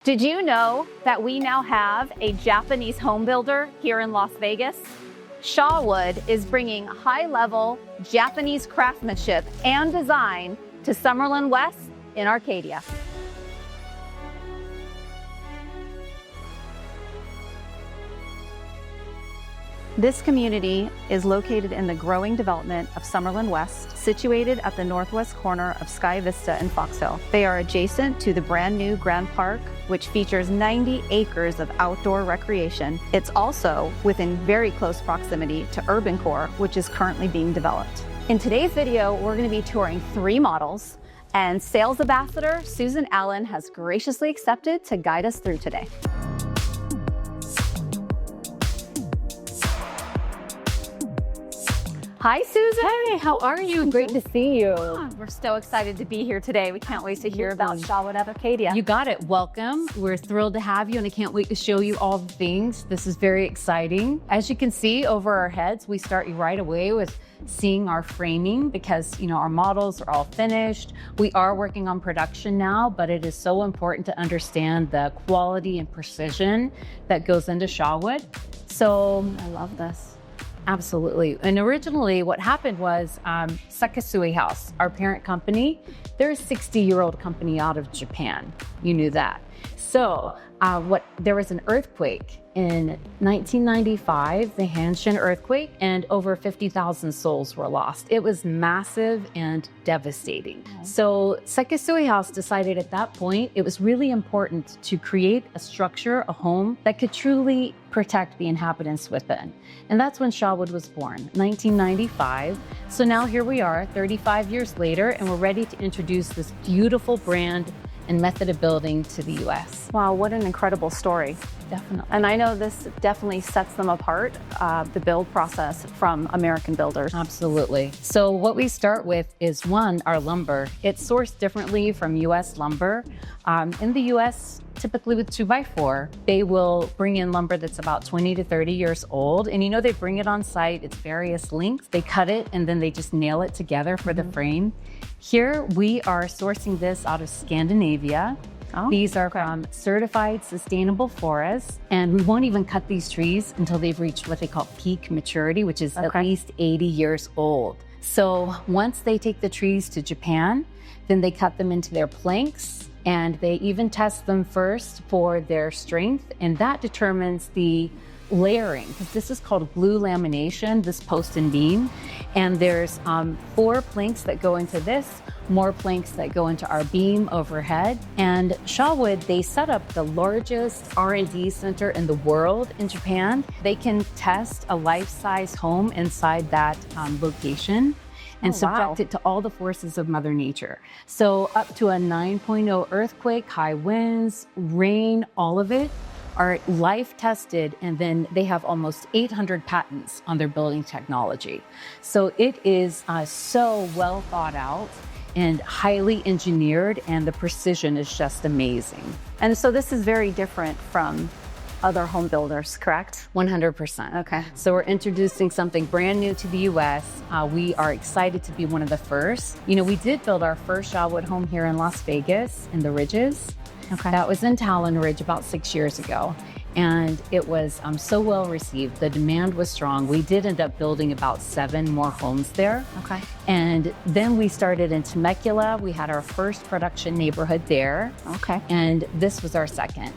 Did you know that we now have a Japanese home builder here in Las Vegas? Shawood is bringing high-level Japanese craftsmanship and design to Summerlin West in Arcadia. This community is located in the growing development of Summerlin West, situated at the northwest corner of Sky Vista and Fox Hill. They are adjacent to the brand new Grand Park, which features 90 acres of outdoor recreation. It's also within very close proximity to Urban Core, which is currently being developed. In today's video, we're going to be touring 3 models, and Sales Ambassador Susan Allen has graciously accepted to guide us through today. Hi, Susan. Hey, how are you? Great to see you. We're so excited to be here today. We can't wait to hear about Shawood Arcadia. You got it. Welcome. We're thrilled to have you, and I can't wait to show you all the things. This is very exciting. As you can see over our heads, we start right away with seeing our framing because, our models are all finished. We are working on production now, but it is so important to understand the quality and precision that goes into Shawood. So I love this. Absolutely. And originally what happened was Sekisui House, our parent company, they're a 60-year-old company out of Japan. You knew that. So there was an earthquake in 1995, the Hanshin earthquake, and over 50,000 souls were lost. It was massive and devastating. So Sekisui House decided at that point, it was really important to create a structure, a home that could truly protect the inhabitants within. And that's when Shawood was born, 1995. So now here we are, 35 years later, and we're ready to introduce this beautiful brand and method of building to the US. Wow, what an incredible story. Definitely. And I know this definitely sets them apart, the build process from American builders. Absolutely. So what we start with is our lumber. It's sourced differently from US lumber. In the US, typically with 2x4, they will bring in lumber that's about 20 to 30 years old. And they bring it on site, it's various lengths. They cut it and then they just nail it together for the frame. Here we are sourcing this out of Scandinavia. These are from certified sustainable forests, and we won't even cut these trees until they've reached what they call peak maturity, which is at least 80 years old. So once they take the trees to Japan, then they cut them into their planks, and they even test them first for their strength, and that determines the layering, because this is called glue lamination, this post and beam. And there's 4 planks that go into this, more planks that go into our beam overhead. And Shawood, they set up the largest R&D center in the world in Japan. They can test a life-size home inside that location and subject it to all the forces of Mother Nature. So up to a 9.0 earthquake, high winds, rain, all of it are life tested, and then they have almost 800 patents on their building technology. So it is so well thought out and highly engineered, and the precision is just amazing. And so this is very different from other home builders, correct? 100%. Okay. So we're introducing something brand new to the US. We are excited to be one of the first. We did build our first Shawood home here in Las Vegas in the Ridges. That was in Talon Ridge about 6 years ago. And it was so well received. The demand was strong. We did end up building about 7 more homes there. And then we started in Temecula. We had our first production neighborhood there. And this was our second,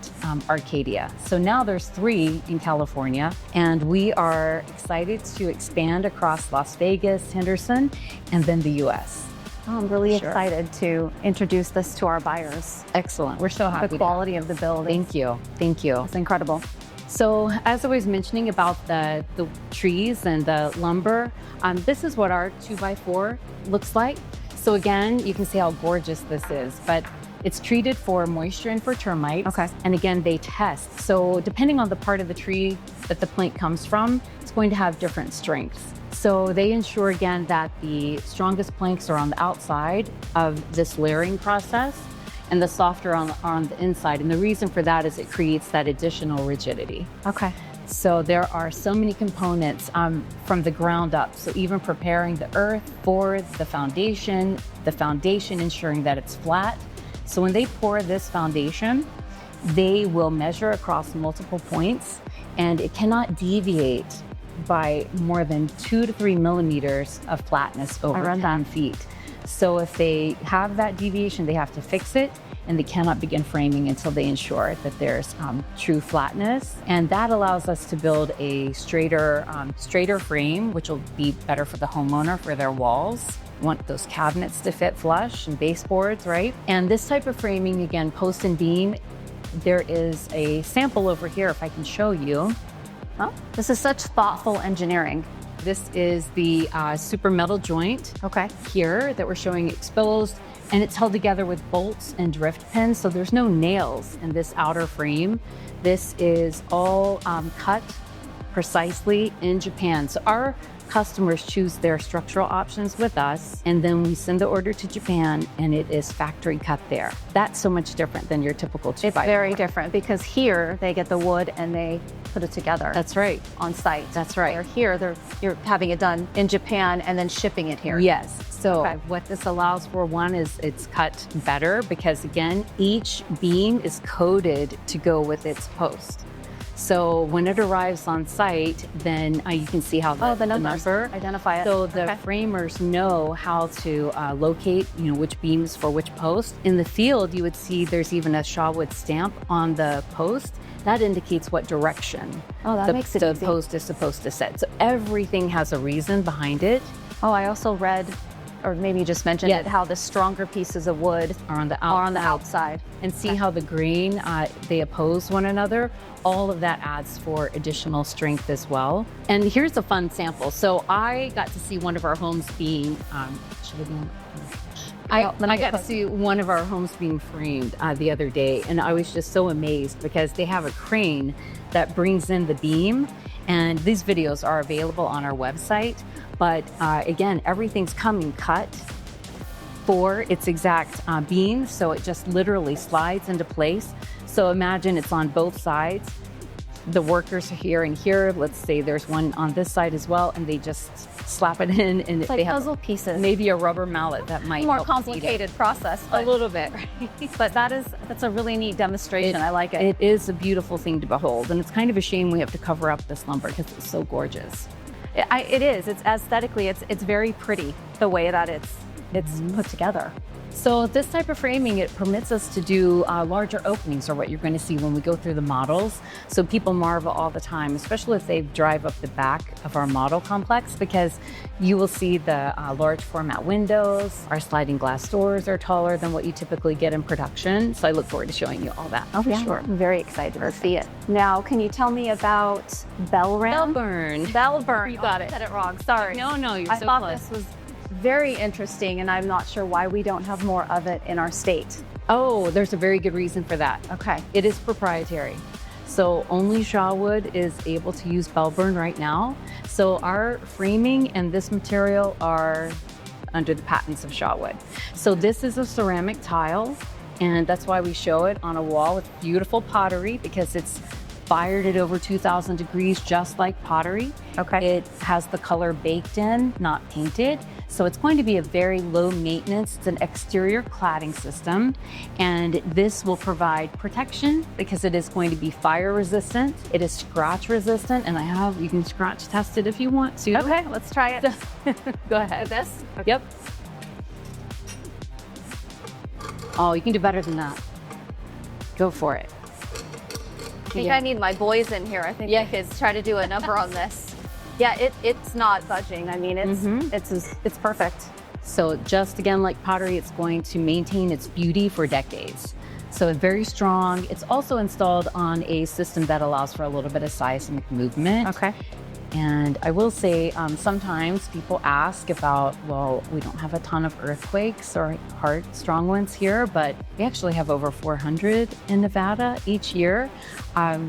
Arcadia. So now there's 3 in California, and we are excited to expand across Las Vegas, Henderson, and then the US. I'm really excited to introduce this to our buyers. Excellent. We're so happy. The quality of the building. Thank you. Thank you. It's incredible. So as I was mentioning about the trees and the lumber, this is what our 2x4 looks like. So again, you can see how gorgeous this is, but it's treated for moisture and for termites. And again, they test. So depending on the part of the tree that the plank comes from, it's going to have different strengths. So they ensure again that the strongest planks are on the outside of this layering process and the softer on the inside. And the reason for that is it creates that additional rigidity. So there are so many components from the ground up. So even preparing the earth for the foundation ensuring that it's flat. So when they pour this foundation, they will measure across multiple points, and it cannot deviate by more than 2 to 3 millimeters of flatness over 10 feet. So if they have that deviation, they have to fix it, and they cannot begin framing until they ensure that there's true flatness. And that allows us to build a straighter frame, which will be better for the homeowner for their walls. We want those cabinets to fit flush and baseboards, right? And this type of framing, again, post and beam, there is a sample over here, if I can show you. Oh, this is such thoughtful engineering. This is the super metal joint here that we're showing exposed, and it's held together with bolts and drift pins, so there's no nails in this outer frame. This is all cut precisely in Japan. So our customers choose their structural options with us, and then we send the order to Japan, and it is factory cut there. That's so much different than your typical 2x4. It's very different because here they get the wood and they put it together. That's right. On site. That's right. Where here you're having it done in Japan and then shipping it here. Yes. So what this allows for, one, is it's cut better because, again, each beam is coded to go with its post. So when it arrives on site, then you can see how the number identify it. So the framers know how to locate, which beams for which post. In the field, you would see there's even a Shawood stamp on the post. That indicates what direction makes it the easy. post is supposed to set. So everything has a reason behind it. Oh, I also read, or maybe you just mentioned it, how the stronger pieces of wood are on the outside. And see how the grain, they oppose one another. All of that adds for additional strength as well. And here's a fun sample. So I got to see one of our homes being, I got to see one of our homes being framed the other day, and I was just so amazed because they have a crane that brings in the beam, and these videos are available on our website. But again, everything's coming cut for its exact beam, so it just literally slides into place. So imagine it's on both sides. The workers are here and here. Let's say there's one on this side as well, and they just slap it in, and it's like they have puzzle pieces. Maybe a rubber mallet that might more help complicated process. a little bit. But that's a really neat demonstration. I like it. It is a beautiful thing to behold, and it's kind of a shame we have to cover up this lumber because it's so gorgeous. It is. It's aesthetically, it's very pretty the way that it's put together. So this type of framing, it permits us to do larger openings, or what you're going to see when we go through the models. So people marvel all the time, especially if they drive up the back of our model complex, because you will see the large format windows. Our sliding glass doors are taller than what you typically get in production. So I look forward to showing you all that. Oh, yeah. Sure. I'm very excited to see it. Now, can you tell me about Bellburn. Bellburn. You got it. I said it wrong. Sorry. No, you're I so thought close. this was very interesting, and I'm not sure why we don't have more of it in our state. Oh, there's a very good reason for that. Okay. It is proprietary. So only Shawood is able to use Bellburn right now. So our framing and this material are under the patents of Shawood. So this is a ceramic tile, and that's why we show it on a wall with beautiful pottery, because it's fired at over 2,000 degrees, just like pottery. Okay. It has the color baked in, not painted. So it's going to be a very low maintenance. It's an exterior cladding system, and this will provide protection because it is going to be fire resistant. It is scratch resistant, and you can scratch test it if you want to. Okay, let's try it. Go ahead. This? Okay. Yep. Oh, you can do better than that. Go for it. I think I need my boys in here. I think the kids try to do a number on this. Yeah, it's not budging. I mean, it's perfect. So just again, like pottery, it's going to maintain its beauty for decades. So it's very strong. It's also installed on a system that allows for a little bit of seismic movement. Okay. And I will say, sometimes people ask about, well, we don't have a ton of earthquakes or hard, strong ones here, but we actually have over 400 in Nevada each year.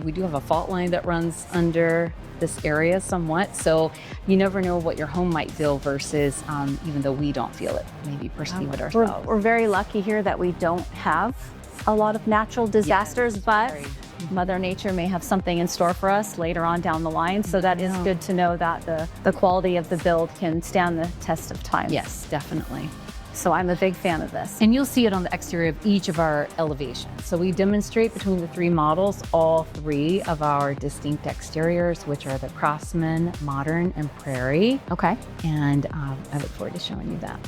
We do have a fault line that runs under this area somewhat, so you never know what your home might feel versus, even though we don't feel it, maybe perceive it ourselves. We're very lucky here that we don't have a lot of natural disasters, but Mother Nature may have something in store for us later on down the line. So that is good to know that the quality of the build can stand the test of time. Yes, definitely. So I'm a big fan of this. And you'll see it on the exterior of each of our elevations. So we demonstrate between the 3 models, all 3 of our distinct exteriors, which are the Craftsman, Modern, and Prairie. Okay. And I look forward to showing you that.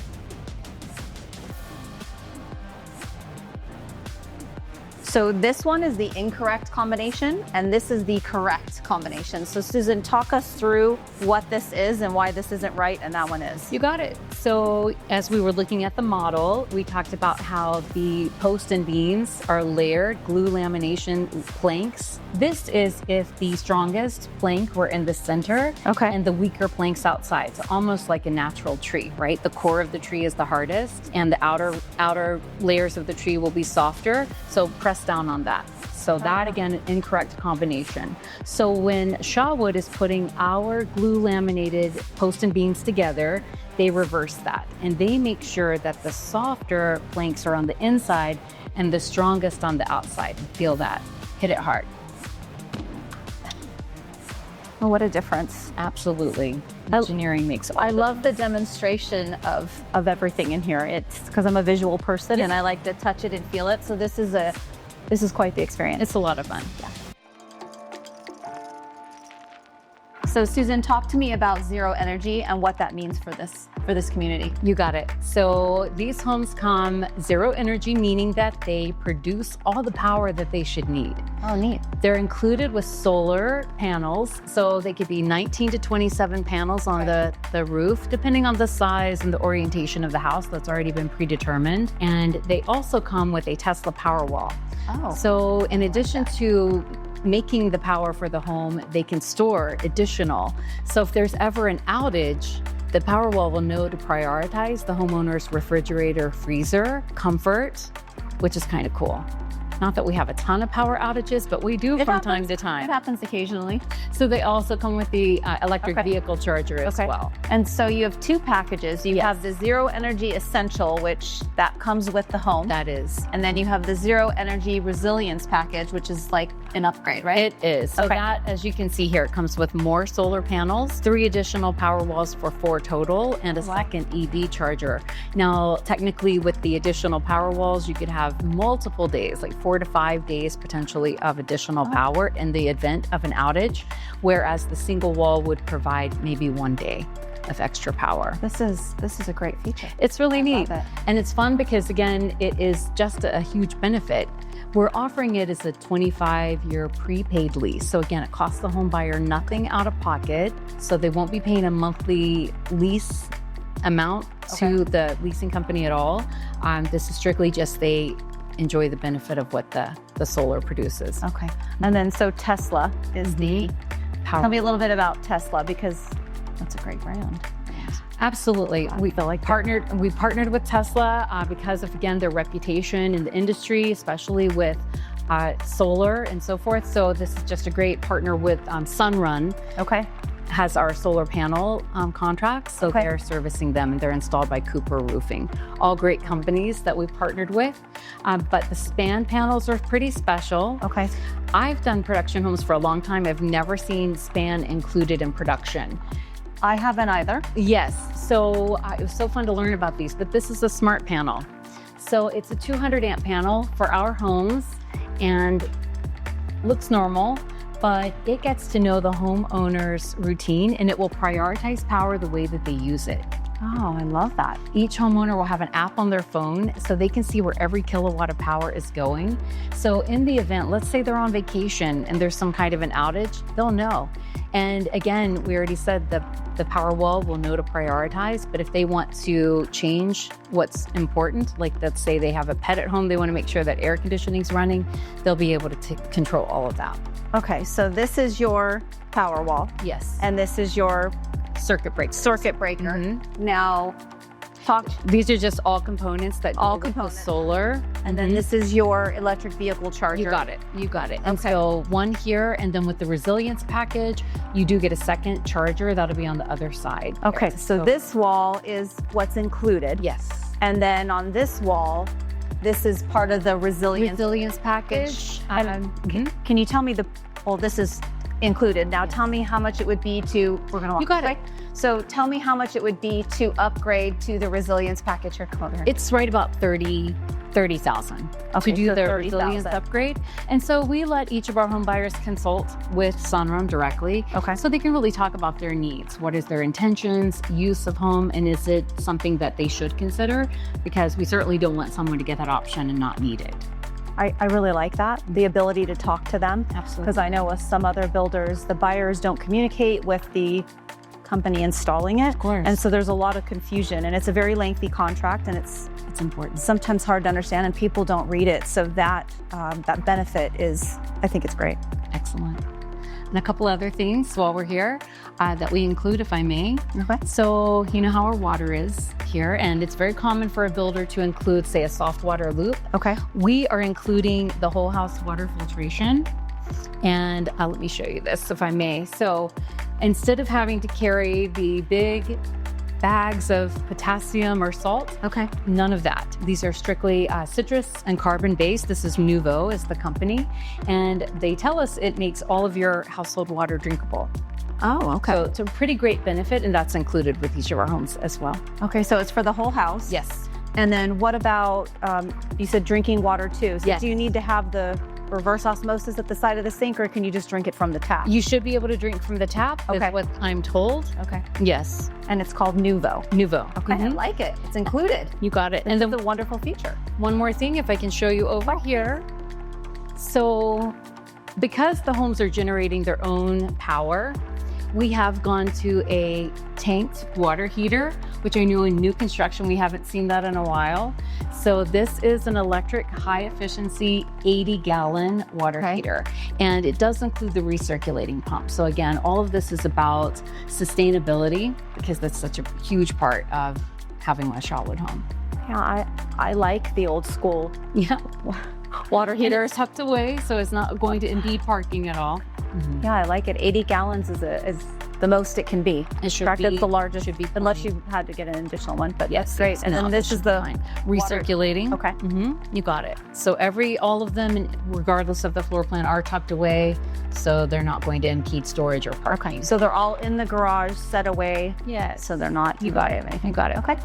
So this one is the incorrect combination, and this is the correct combination. So Susan, talk us through what this is and why this isn't right and that one is. You got it. So as we were looking at the model, we talked about how the post and beams are layered glue lamination planks. This is if the strongest plank were in the center, Okay. and the weaker planks outside. So almost like a natural tree, right? The core of the tree is the hardest, and the outer layers of the tree will be softer. So press down on that. So that, again, an incorrect combination. So when Shawood is putting our glue laminated post and beams together, they reverse that. And they make sure that the softer planks are on the inside and the strongest on the outside. Feel that. Hit it hard. Oh, what a difference. Absolutely. Engineering makes all I the love the demonstration of everything in here. It's because I'm a visual person and I like to touch it and feel it. So this is quite the experience. It's a lot of fun. Yeah. So Susan, talk to me about zero energy and what that means for this community. You got it. So these homes come zero energy, meaning that they produce all the power that they should need. Oh, neat. They're included with solar panels. So they could be 19 to 27 panels on the roof, depending on the size and the orientation of the house that's already been predetermined. And they also come with a Tesla Powerwall. Oh. So in addition to making the power for the home, they can store additional. So if there's ever an outage, the Powerwall will know to prioritize the homeowner's refrigerator, freezer, comfort, which is kind of cool. Not that we have a ton of power outages, but we do from time to time. It happens occasionally. So they also come with the electric vehicle charger as well. And so you have 2 packages. You have the Zero Energy Essential, which that comes with the home. That is. And then you have the Zero Energy Resilience package, which is like an upgrade, right? It is. So that, as you can see here, it comes with more solar panels, 3 additional power walls for 4 total, and a second EV charger. Now, technically with the additional power walls, you could have multiple days, like 4 to 5 days potentially of additional power in the event of an outage, whereas the single wall would provide maybe 1 day of extra power. This is a great feature. It's really neat. Love it. And it's fun because, again, it is just a huge benefit. We're offering it as a 25-year prepaid lease. So again, it costs the home buyer nothing out of pocket. So they won't be paying a monthly lease amount to the leasing company at all. This is strictly just they enjoy the benefit of what the solar produces. Okay. And then so Tesla is the power. Tell me a little bit about Tesla, because that's a great brand. Absolutely. We partnered with Tesla because of, again, their reputation in the industry, especially with solar and so forth. So this is just a great partner with Sunrun. Okay. Has our solar panel contracts. So they're servicing them, and they're installed by Cooper Roofing. All great companies that we've partnered with. But the span panels are pretty special. Okay. I've done production homes for a long time. I've never seen span included in production. I haven't either. Yes. So it was so fun to learn about these, but this is a smart panel. So it's a 200 amp panel for our homes and looks normal, but it gets to know the homeowner's routine and it will prioritize power the way that they use it. Oh, I love that. Each homeowner will have an app on their phone so they can see where every kilowatt of power is going. So in the event, let's say they're on vacation and there's some kind of an outage, they'll know. And again, we already said the Powerwall will know to prioritize, but if they want to change what's important, like let's say they have a pet at home, they want to make sure that air conditioning's running, they'll be able to control all of that. Okay, so this is your Powerwall. Yes. And this is your circuit breaker. Mm-hmm. Now, these are just all components that all go components. With solar. And then this is your electric vehicle charger. You got it. And so one here, and then with the resilience package, you do get a second charger that'll be on the other side. Okay, so this wall is what's included. Yes. And then on this wall, this is part of the resilience package. Can you tell me this is included. Now tell me how much it would be to, we're gonna walk You got this it. way. So tell me how much it would be to upgrade to the resilience package here. Come over here. It's right about 30,000 Okay, to do so the 30,000. resilience upgrade. And so we let each of our home buyers consult with Sunrun directly. Okay. So they can really talk about their needs. What is their intentions, use of home, and is it something that they should consider? Because we certainly don't want someone to get that option and not need it. I really like that, the ability to talk to them. Absolutely. Because I know with some other builders, the buyers don't communicate with the company installing it. Of course. And so there's a lot of confusion, and it's a very lengthy contract, and it's important. sometimes hard to understand, and people don't read it. So that that benefit is, I think it's great. Excellent. And a couple other things while we're here that we include, if I may. Okay. So you know how our water is here, and it's very common for a builder to include, say, a soft water loop. Okay. We are including the whole house water filtration. And let me show you this, if I may. So instead of having to carry the big bags of potassium or salt, Okay. none of that. These are strictly citrus and carbon based. This is Nuvo is the company. And they tell us it makes all of your household water drinkable. Oh, okay. So it's a pretty great benefit, and that's included with each of our homes as well. Okay, so it's for the whole house. Yes. And then what about, you said drinking water too. So Yes. do you need to have the reverse osmosis at the side of the sink, or can you just drink it from the tap? You should be able to drink from the tap, Okay. is what I'm told. Okay. Yes. And it's called Nuvo. Nuvo. Okay, I Mhm. like it. It's included. You got it. And And it's then a wonderful feature. one more thing, if I can show you over here. So because the homes are generating their own power, we have gone to a tanked water heater, which I know in new construction, we haven't seen that in a while. So this is an electric high efficiency 80-gallon water Okay. heater. And it does include the recirculating pump. So again, all of this is about sustainability, because that's such a huge part of having a Shawood home. Yeah, I like the old school Yeah. water Heater heater. is tucked away, so it's not going to impede parking at all. Yeah, I like it. 80 gallons is the most it can be. It should In fact, be- it's the largest, should be unless plenty. you had to get an additional one, but Yes, that's great. yes, And no, then that this is should be the fine. Recirculating. Okay. You got it. So all of them, regardless of the floor plan, are tucked away, so they're not going to impede storage or parking. Okay, so they're all in the garage, set away, yes, so they're not. You got it. you got it. Okay.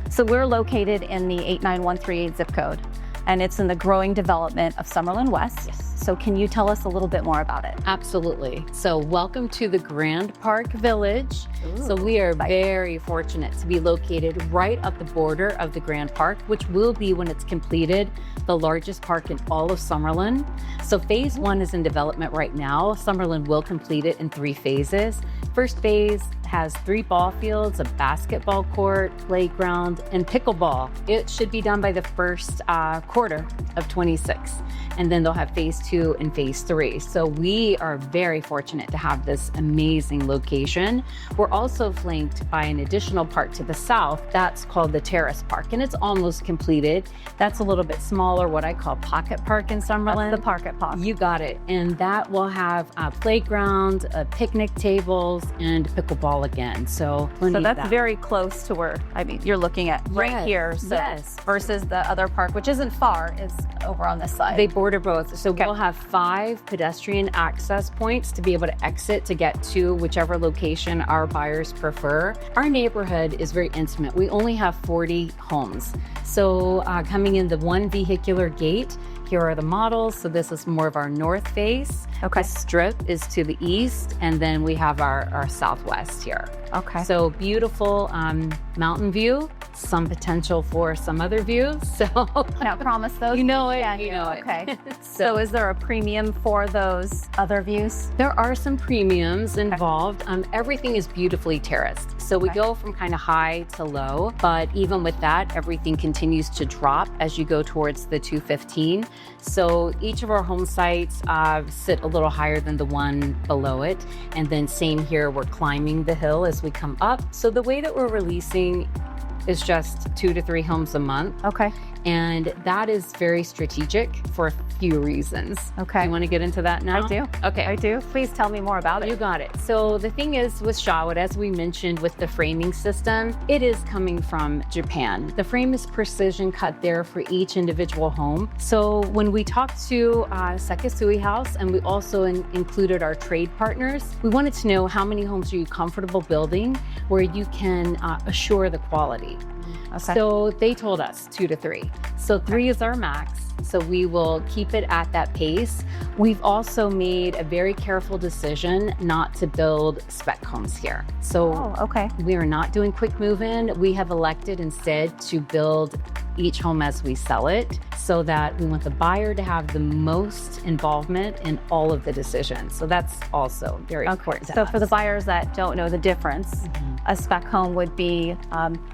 So we're located in the 89138 zip code, and it's in the growing development of Summerlin West. Yes. So can you tell us a little bit more about it? Absolutely. So welcome to the Grand Park Village. So we are very fortunate to be located right at the border of the Grand Park, which will be, when it's completed, the largest park in all of Summerlin. So phase 1 is in development right now. Summerlin will complete it in 3 phases. First phase has 3 ball fields, a basketball court, playground, and pickleball. It should be done by the first quarter of 26. And then they'll have phase 2 and phase 3. So we are very fortunate to have this amazing location. We're also flanked by an additional park to the south. That's called the Terrace Park, and it's almost completed. That's a little bit smaller, what I call Pocket Park in Summerlin. That's the Pocket Park. You got it. And that will have a playground, picnic tables, and pickleball again. So plenty So of that's that. very close to where, I mean, you're looking at right Yes, here. So yes. versus the other park, which isn't far, is over on this side. They border both. So Okay. we'll have 5 pedestrian access points to be able to exit to get to whichever location our buyers prefer. Our neighborhood is very intimate. We only have 40 homes. So coming in the one vehicular gate, here are the models. So this is more of our north face. Okay. The strip is to the east, and then we have our southwest here. Okay. So beautiful mountain view, some potential for some other views. So Now promise those. you know it, Yeah, you know it. Okay. So is there a premium for those other views? There are some premiums involved. Everything is beautifully terraced. So we Okay. go from kind of high to low, but even with that, everything continues to drop as you go towards the 215. So each of our home sites sit a little higher than the one below it. And then same here, we're climbing the hill as we come up. So the way that we're releasing is just 2 to 3 homes a month. Okay. And that is very strategic for few reasons. Okay. You want to get into that now? I do. Okay. I do. Please tell me more about You it. got it. So the thing is with Shawood, as we mentioned with the framing system, it is coming from Japan. The frame is precision cut there for each individual home. So when we talked to Sekisui House, and we also included our trade partners, we wanted to know how many homes are you comfortable building where you can assure the quality. Okay. So they told us 2 to 3. So 3 is our max. So we will keep it at that pace. We've also made a very careful decision not to build spec homes here. So okay. we are not doing quick move-in. We have elected instead to build each home as we sell it, so that we want the buyer to have the most involvement in all of the decisions. So that's also very important to So us. for the buyers that don't know the difference, a spec home would be,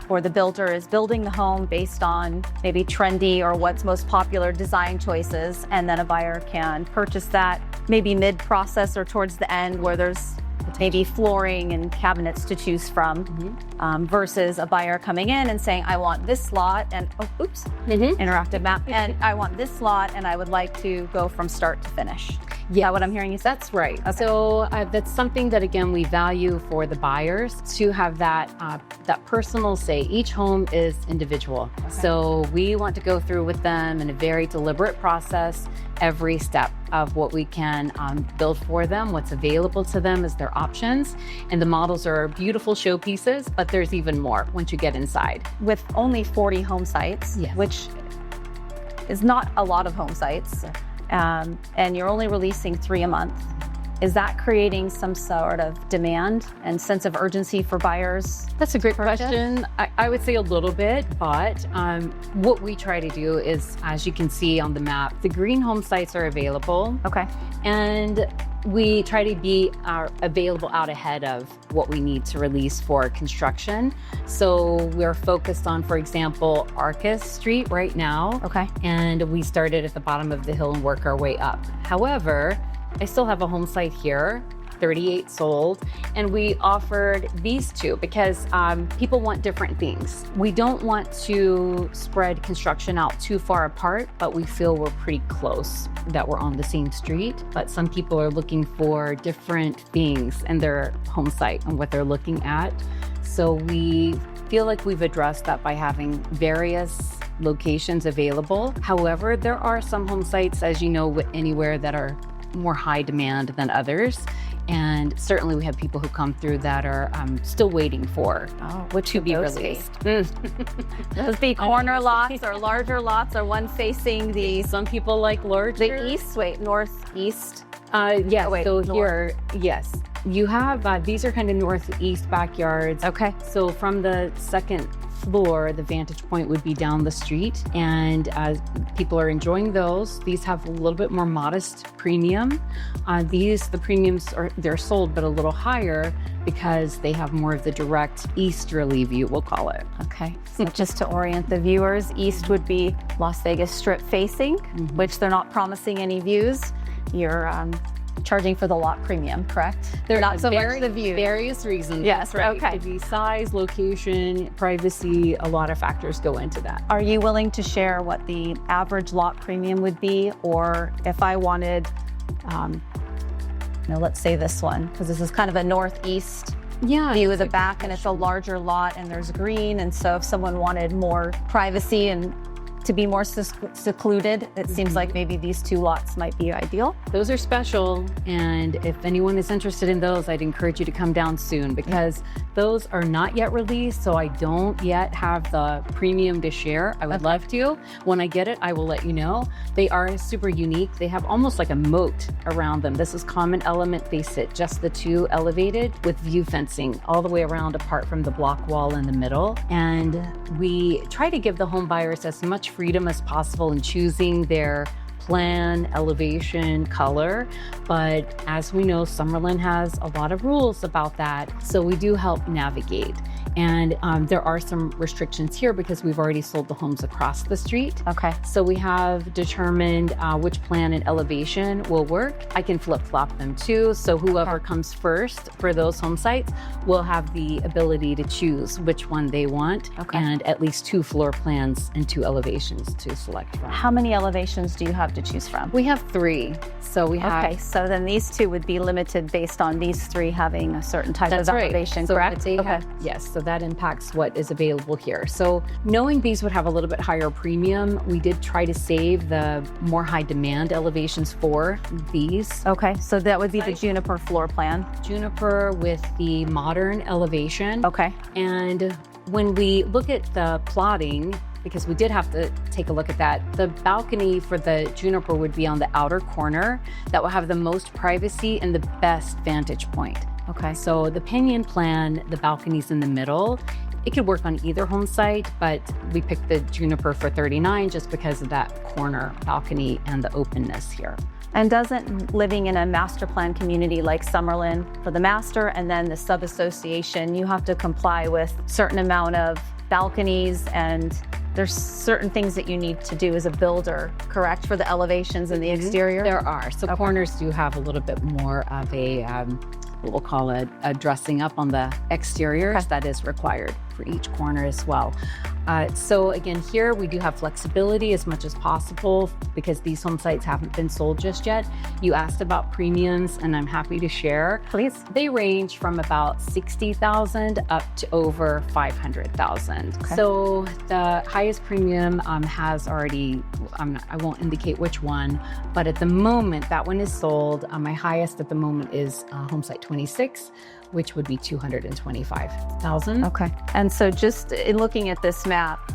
or the builder is building the home based on maybe trendy or what's most popular design choices, and then a buyer can purchase that maybe mid-process or towards the end where there's maybe flooring and cabinets to choose from, versus a buyer coming in and saying, I want this lot and, interactive map, and I want this lot and I would like to go from start to finish. Yeah, what I'm hearing you say? That's right. Okay. So that's something that, again, we value for the buyers to have that personal say. Each home is individual. Okay. So we want to go through with them in a very deliberate process, every step of what we can build for them, what's available to them as their options. And the models are beautiful showpieces, but there's even more once you get inside. With only 40 home sites, yes, which is not a lot of home sites, and you're only releasing 3 a month, is that creating some sort of demand and sense of urgency for buyers? That's a great question. I would say a little bit, but what we try to do is, as you can see on the map, the green home sites are available. Okay. And we try to be available out ahead of what we need to release for construction. So we're focused on, for example, Arcus Street right now. Okay. And we started at the bottom of the hill and work our way up. However, I still have a home site here, 38 sold, and we offered these 2 because people want different things. We don't want to spread construction out too far apart, but we feel we're pretty close, that we're on the same street. But some people are looking for different things in their home site and what they're looking at. So we feel like we've addressed that by having various locations available. However, there are some home sites, as you know, anywhere that are more high demand than others. And certainly we have people who come through that are still waiting for what to be released. Those be corner lots or larger lots, or one facing the... Some people like larger. The east, northeast. Yes, so north. here, yes. You have, these are kind of northeast backyards. Okay. So from the second floor, the vantage point would be down the street, and people are enjoying those. These have a little bit more modest premium. The premiums they're sold, but a little higher because they have more of the direct easterly view, we'll call it. Okay, so just to orient the viewers, east would be Las Vegas Strip facing, which they're not promising any views. You're charging for the lot premium, correct? They're not so much the view. Various reasons. Yes, right. Okay. It could be size, location, privacy, a lot of factors go into that. Are you willing to share what the average lot premium would be? Or if I wanted, let's say this one, because this is kind of a northeast view of the back, and it's a larger lot and there's green. And so if someone wanted more privacy and to be more secluded, it seems like maybe these 2 lots might be ideal. Those are special, and if anyone is interested in those, I'd encourage you to come down soon, because those are not yet released, so I don't yet have the premium to share. I would love to. When I get it, I will let you know. They are super unique. They have almost like a moat around them. This is common element. They sit just the 2 elevated with view fencing all the way around, apart from the block wall in the middle. And we try to give the home buyers as much freedom as possible in choosing their plan, elevation, color. But as we know, Summerlin has a lot of rules about that. So we do help navigate. And there are some restrictions here because we've already sold the homes across the street. Okay. So we have determined which plan and elevation will work. I can flip-flop them too. So whoever comes first for those home sites will have the ability to choose which one they want, and at least 2 floor plans and 2 elevations to select from. How many elevations do you have to choose from? We have 3. So we have... Okay, so then these 2 would be limited based on these 3 having a certain type of elevation, so correct? They have, yes, so that impacts what is available here. So knowing these would have a little bit higher premium, we did try to save the more high demand elevations for these. Okay, so that would be the Juniper floor plan. Juniper with the modern elevation. Okay. And when we look at the plotting, because we did have to take a look at that, the balcony for the Juniper would be on the outer corner. That will have the most privacy and the best vantage point. Okay, so the Pinion plan, the balcony's in the middle. It could work on either home site, but we picked the Juniper for $39 just because of that corner balcony and the openness here. And doesn't living in a master plan community like Summerlin for the master and then the sub-association, you have to comply with certain amount of balconies, and there's certain things that you need to do as a builder, correct, for the elevations and the exterior? There are. So corners do have a little bit more of a, what we'll call a dressing up on the exteriors that is required for each corner as well. So again, here we do have flexibility as much as possible because these home sites haven't been sold just yet. You asked about premiums, and I'm happy to share. Please. They range from about $60,000 up to over $500,000. Okay. So the highest premium has already, I won't indicate which one, but at the moment that one is sold. My highest at the moment is home site 26, which would be $225,000. Okay. And so just in looking at this map,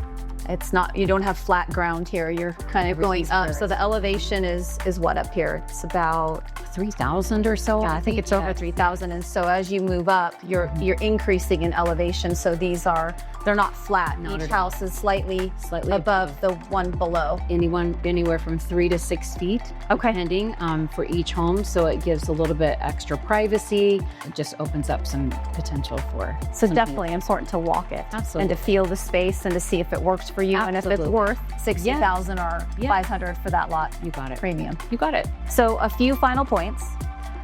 it's not, you don't have flat ground here. You're kind of going up. So the elevation is what up here? It's about 3,000 or so. Yeah, I think it's over 3,000. And so as you move up, you're increasing in elevation. So these are, they're not flat. Each house is slightly above the one below. Anywhere from 3 to 6 feet, depending for each home. So it gives a little bit extra privacy. It just opens up some potential for. So definitely important to walk it. Absolutely. And to feel the space and to see if it works for you. Absolutely. And if it's worth 60,000 or 500 for that lot. You got it. Premium. You got it. So a few final points.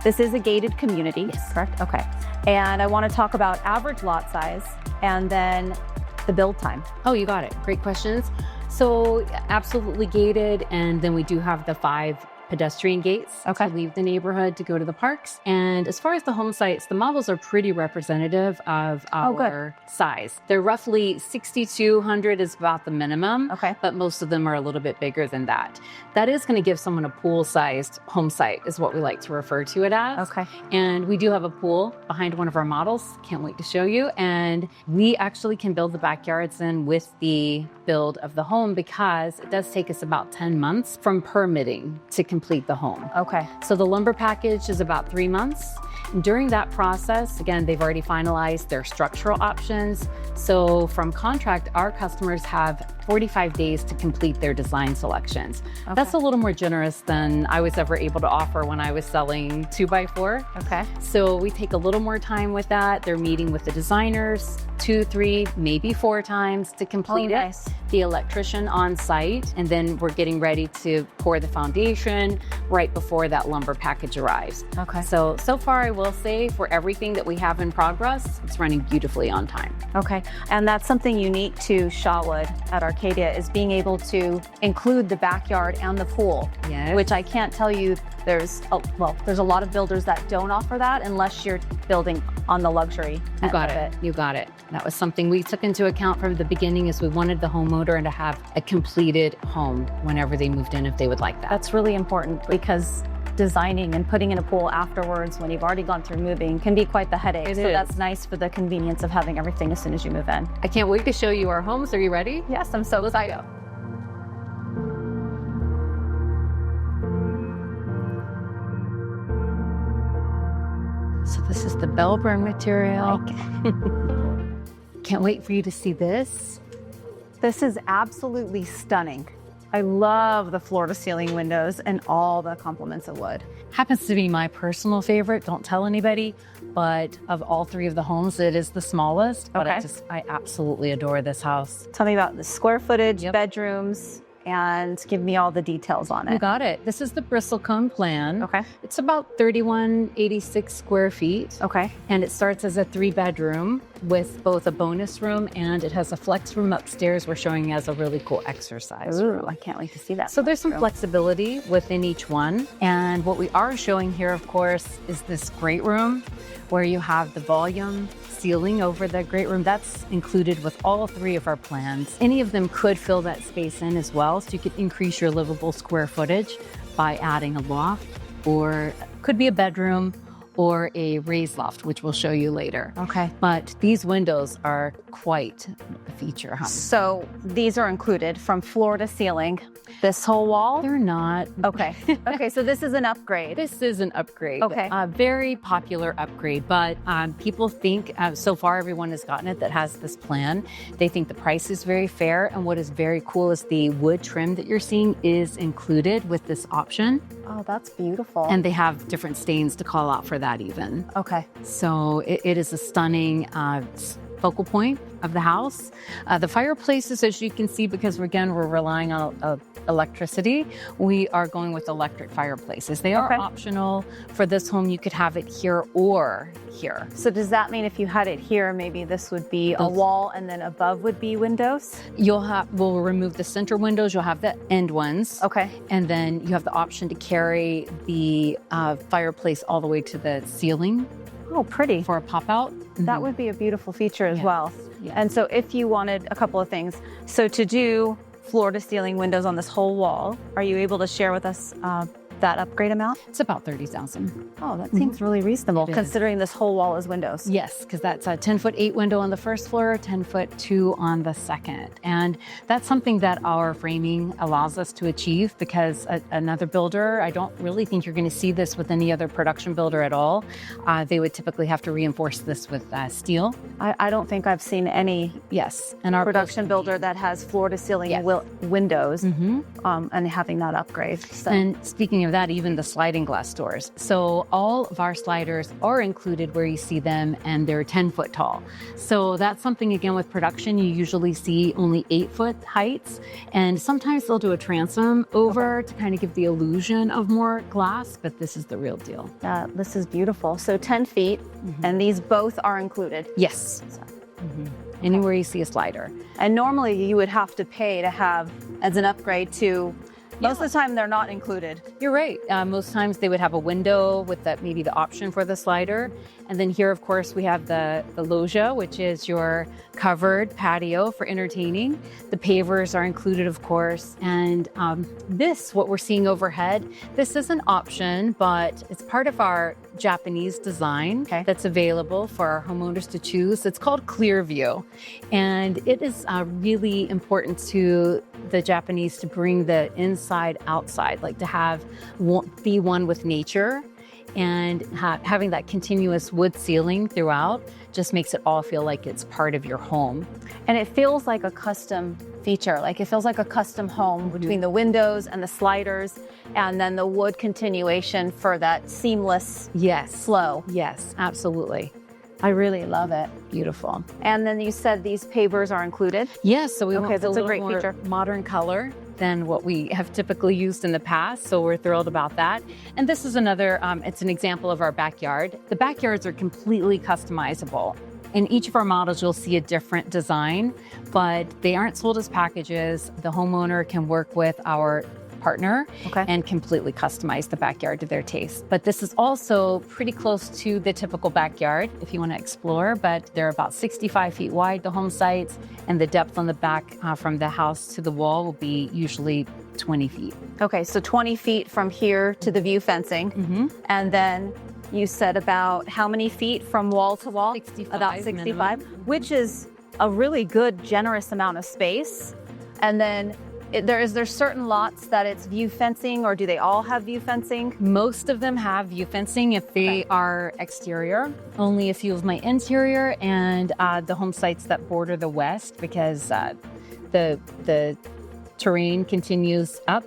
This is a gated community, correct? Okay. And I want to talk about average lot size and then the build time. Oh, you got it. Great questions. So absolutely gated. And then we do have the 5 pedestrian gates to leave the neighborhood to go to the parks. And as far as the home sites, the models are pretty representative of our size. They're roughly 6,200 is about the minimum, but most of them are a little bit bigger than that. That is going to give someone a pool-sized home site is what we like to refer to it as. And we do have a pool behind one of our models. Can't wait to show you. And we actually can build the backyards in with the build of the home because it does take us about 10 months from permitting to complete the home. So the lumber package is about 3 months. And during that process, again, they've already finalized their structural options. So from contract, our customers have 45 days to complete their design selections. That's a little more generous than I was ever able to offer when I was selling 2x4. So we take a little more time with that. They're meeting with the designers 2, 3, maybe 4 times to complete it. The electrician on site, and then we're getting ready to pour the foundation right before that lumber package arrives. So far I will say for everything that we have in progress, it's running beautifully on time. And that's something unique to Shawood at Arcadia is being able to include the backyard and the pool, which I can't tell you there's a lot of builders that don't offer that unless you're building on the luxury. You got it. You got it. That was something we took into account from the beginning is we wanted the homeowner to have a completed home whenever they moved in if they would like that. That's really important because designing and putting in a pool afterwards when you've already gone through moving can be quite the headache. So that's nice for the convenience of having everything as soon as you move in. I can't wait to show you our homes. Are you ready? Yes, I'm so excited. So this is the Bellburn material. Can't wait for you to see this. This is absolutely stunning. I love the floor-to-ceiling windows and all the complements of wood. Happens to be my personal favorite. Don't tell anybody. but of all three of the homes, it is the smallest. But Okay. I absolutely adore this house. Tell me about the square footage, Yep. bedrooms, and give me all the details on You it. got it. This is the Bristlecone plan. Okay. It's about 3186 square feet. Okay. And it starts as a 3-bedroom with both a bonus room and it has a flex room upstairs we're showing as a really cool exercise Ooh, room. I can't wait to see that. So there's some room. flexibility within each one. And what we are showing here, of course, is this great room where you have the volume ceiling over the great room. That's included with all three of our plans. Any of them could fill that space in as well. So you could increase your livable square footage by adding a loft, or could be a bedroom or a raised loft, which we'll show you later. Okay. But these windows are quite a feature, huh? So these are included from floor to ceiling. This whole wall? They're not. Okay. Okay, so this is an upgrade. This is an upgrade. Okay. A very popular upgrade, but people think, so far everyone has gotten it that has this plan. They think the price is very fair. And what is very cool is the wood trim that you're seeing is included with this option. Oh, that's beautiful. And they have different stains to call out for that even. okay. So it is a stunning focal point of the house. The fireplaces, as you can see, because again, we're relying on electricity, we are going with electric fireplaces. They are Okay. optional for this home. You could have it here or here. So does that mean if you had it here, maybe this would be a Those- wall and then above would be windows? We'll remove the center windows. You'll have the end ones. Okay. And then you have the option to carry the fireplace all the way to the ceiling Oh, pretty. for a pop out. That would be a beautiful feature as Yes, well. yes. And so if you wanted a couple of things, so to do floor to ceiling windows on this whole wall, are you able to share with us that upgrade amount? It's about 30,000. Oh, that seems really reasonable It is. considering this whole wall is windows. Yes, because that's a 10-foot-8 window on the first floor, 10-foot-2 on the second. And that's something that our framing allows us to achieve because another builder, I don't really think you're going to see this with any other production builder at all. They would typically have to reinforce this with steel. I don't think I've seen any Yes. And our production builder that has floor to ceiling Yes. windows and having that upgrade. So. And speaking of that, even the sliding glass doors. So all of our sliders are included where you see them and they're 10 foot tall. So that's something, again, with production, you usually see only 8-foot heights. And sometimes they'll do a transom over to kind of give the illusion of more glass, but this is the real deal. This is beautiful. So 10 feet, and these both are included. Yes. Anywhere you see a slider. And normally you would have to pay to have as an upgrade to, most of the time they're not included. You're right. Most times they would have a window with maybe the option for the slider. And then here, of course, we have the loggia, which is your covered patio for entertaining. The pavers are included, of course. And what we're seeing overhead, this is an option, but it's part of our Japanese design that's available for our homeowners to choose. It's called Clear View. And it is really important to the Japanese to bring the inside outside, like to be one with nature. And having that continuous wood ceiling throughout just makes it all feel like it's part of your home. And it feels like a custom feature, like it feels like a custom home between the windows and the sliders and then the wood continuation for that seamless flow. Yes, absolutely. I really love it. Beautiful. And then you said these pavers are included. Yes, so we Okay, went with that's a great little more feature. modern color than what we have typically used in the past, so we're thrilled about that. And this is another, it's an example of our backyard. The backyards are completely customizable. In each of our models, you'll see a different design, but they aren't sold as packages. The homeowner can work with our partner and completely customize the backyard to their taste. But this is also pretty close to the typical backyard if you want to explore, but they're about 65 feet wide, the home sites, and the depth on the back from the house to the wall will be usually 20 feet. Okay, so 20 feet from here to the view fencing. And then you said about how many feet from wall to wall? 65 About 65, minimum. which is a really good, generous amount of space. And then there's certain lots that it's view fencing, or do they all have view fencing? Most of them have view fencing if they are exterior. Only a few of my interior and the home sites that border the west, because the terrain continues up.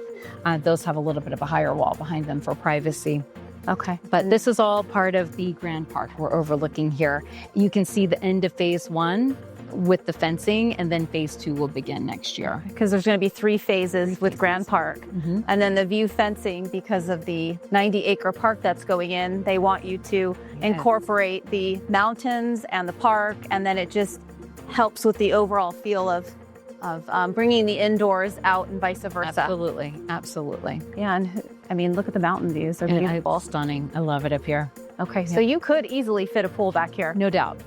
Those have a little bit of a higher wall behind them for privacy. Okay. But this is all part of the Grand Park we're overlooking here. You can see the end of phase 1 with the fencing, and then phase 2 will begin next year. Because there's going to be 3 phases with Grand Park. And then the view fencing, because of the 90-acre park that's going in, they want you to incorporate the mountains and the park, and then it just helps with the overall feel of bringing the indoors out and vice versa. Absolutely, absolutely. Yeah, and I mean, look at the mountain views. They're beautiful. Stunning. I love it up here. Okay, so you could easily fit a pool back here. No doubt.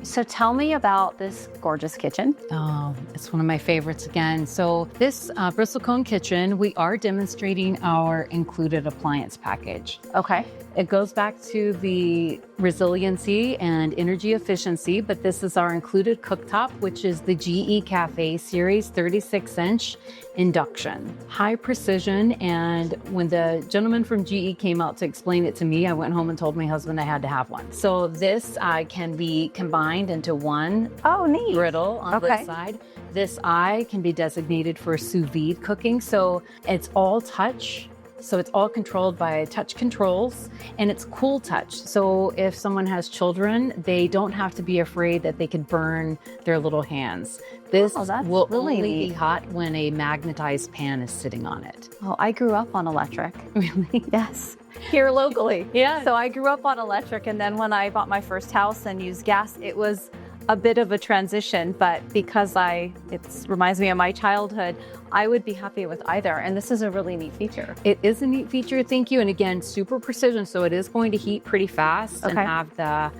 So tell me about this gorgeous kitchen. Oh, it's one of my favorites again. So this Bristlecone kitchen, we are demonstrating our included appliance package. Okay. It goes back to the resiliency and energy efficiency, but this is our included cooktop, which is the GE Cafe Series 36-inch induction. High precision, and when the gentleman from GE came out to explain it to me, I went home and told my husband I had to have one. So this can be combined into one neat griddle on this side. This eye can be designated for sous vide cooking, so it's all touch. So it's all controlled by touch controls, and it's cool touch. So if someone has children, they don't have to be afraid that they could burn their little hands. This will really only neat. be hot when a magnetized pan is sitting on it. Oh, I grew up on electric. Really? Yes. Here locally. Yeah. So I grew up on electric, and then when I bought my first house and used gas, it was a bit of a transition, but because it reminds me of my childhood, I would be happy with either. And this is a really neat feature. It is a neat feature, thank you. And again, super precision. So it is going to heat pretty fast and have the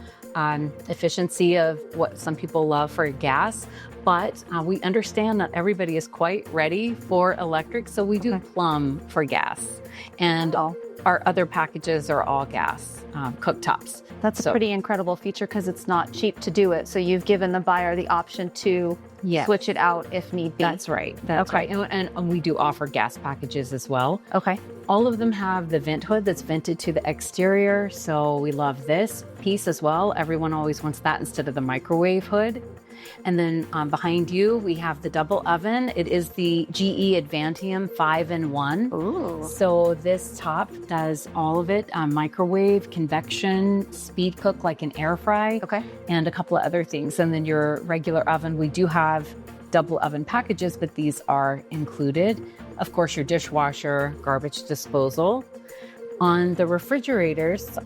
efficiency of what some people love for gas. But we understand that everybody is quite ready for electric. So we do plumb for gas. And our other packages are all gas cooktops. That's a pretty incredible feature because it's not cheap to do it. So you've given the buyer the option to switch it out if need be. That's right. That's right. And we do offer gas packages as well. Okay. All of them have the vent hood that's vented to the exterior. So we love this piece as well. Everyone always wants that instead of the microwave hood. And then behind you, we have the double oven. It is the GE Advantium 5-in-1. Ooh. So this top does all of it, microwave, convection, speed cook like an air fry, and a couple of other things. And then your regular oven, we do have double oven packages, but these are included. Of course, your dishwasher, garbage disposal. On the refrigerators,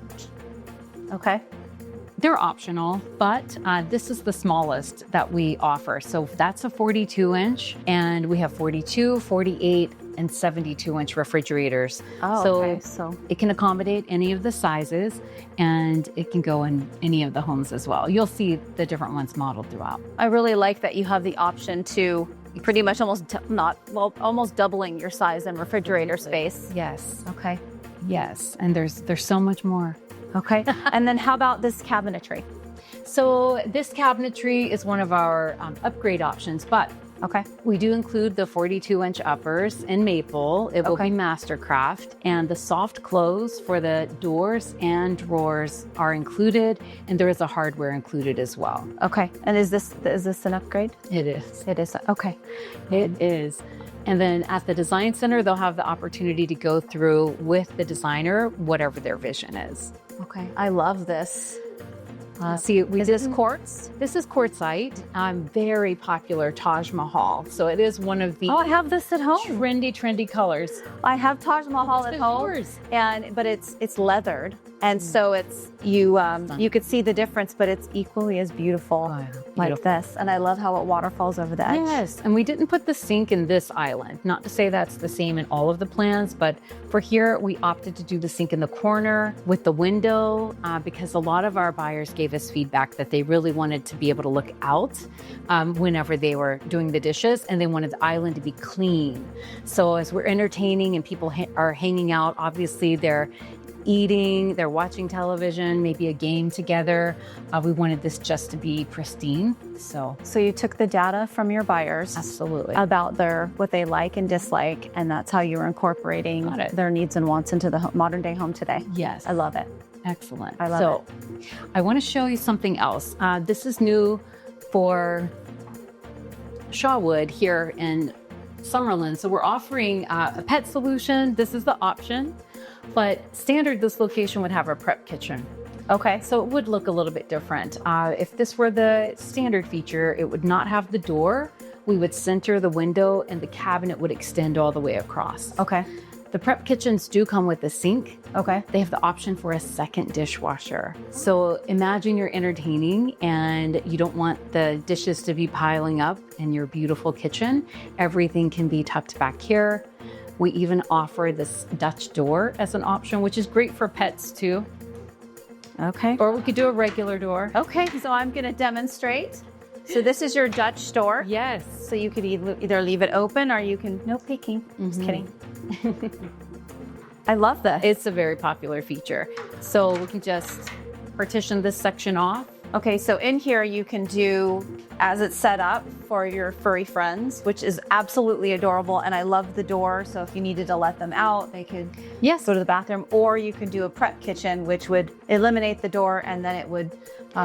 they're optional, but this is the smallest that we offer. So that's a 42-inch, and we have 42, 48, and 72-inch refrigerators. So it can accommodate any of the sizes, and it can go in any of the homes as well. You'll see the different ones modeled throughout. I really like that you have the option to pretty much almost doubling your size in refrigerator space. Yes. Okay. Yes, and there's so much more. Okay. And then how about this cabinetry? So this cabinetry is one of our upgrade options, but we do include the 42-inch uppers in maple. It will be Mastercraft, and the soft close for the doors and drawers are included, and there is a hardware included as well. Okay. And is this an upgrade? It is. It is. Okay. It is. And then at the design center, they'll have the opportunity to go through with the designer whatever their vision is. Okay. I love this. Is this quartz? This is quartzite. Very popular Taj Mahal. So it is one of the I have this at home. trendy colors. I have Taj Mahal at home, yours? but it's leathered, and so it's you could see the difference, but it's equally as beautiful, like this. And I love how it waterfalls over the edge. Yes, and we didn't put the sink in this island. Not to say that's the same in all of the plans, but for here we opted to do the sink in the corner with the window because a lot of our buyers gave us feedback that they really wanted to be able to look out whenever they were doing the dishes, and they wanted the island to be clean. So as we're entertaining and people are hanging out, obviously they're eating, they're watching television, maybe a game together. We wanted this just to be pristine. So you took the data from your buyers about what they like and dislike, and that's how you were incorporating their needs and wants into the modern day home today. Yes. I love it. Excellent. I love it. I want to show you something else. This is new for Shawood here in Summerlin. So we're offering a pet solution. This is the option, but standard, this location would have a prep kitchen. Okay. So it would look a little bit different. If this were the standard feature, it would not have the door. We would center the window and the cabinet would extend all the way across. Okay. The prep kitchens do come with a sink. Okay. They have the option for a second dishwasher. So imagine you're entertaining and you don't want the dishes to be piling up in your beautiful kitchen. Everything can be tucked back here. We even offer this Dutch door as an option, which is great for pets too. Okay. Or we could do a regular door. Okay, so I'm going to demonstrate. So this is your Dutch door. Yes. So you could either leave it open or you can, no peeking, just kidding. I love this. It's a very popular feature. So we can just partition this section off. Okay, so in here you can do as it's set up for your furry friends, which is absolutely adorable. And I love the door. So if you needed to let them out, they could go to the bathroom, or you could do a prep kitchen, which would eliminate the door. And then it would,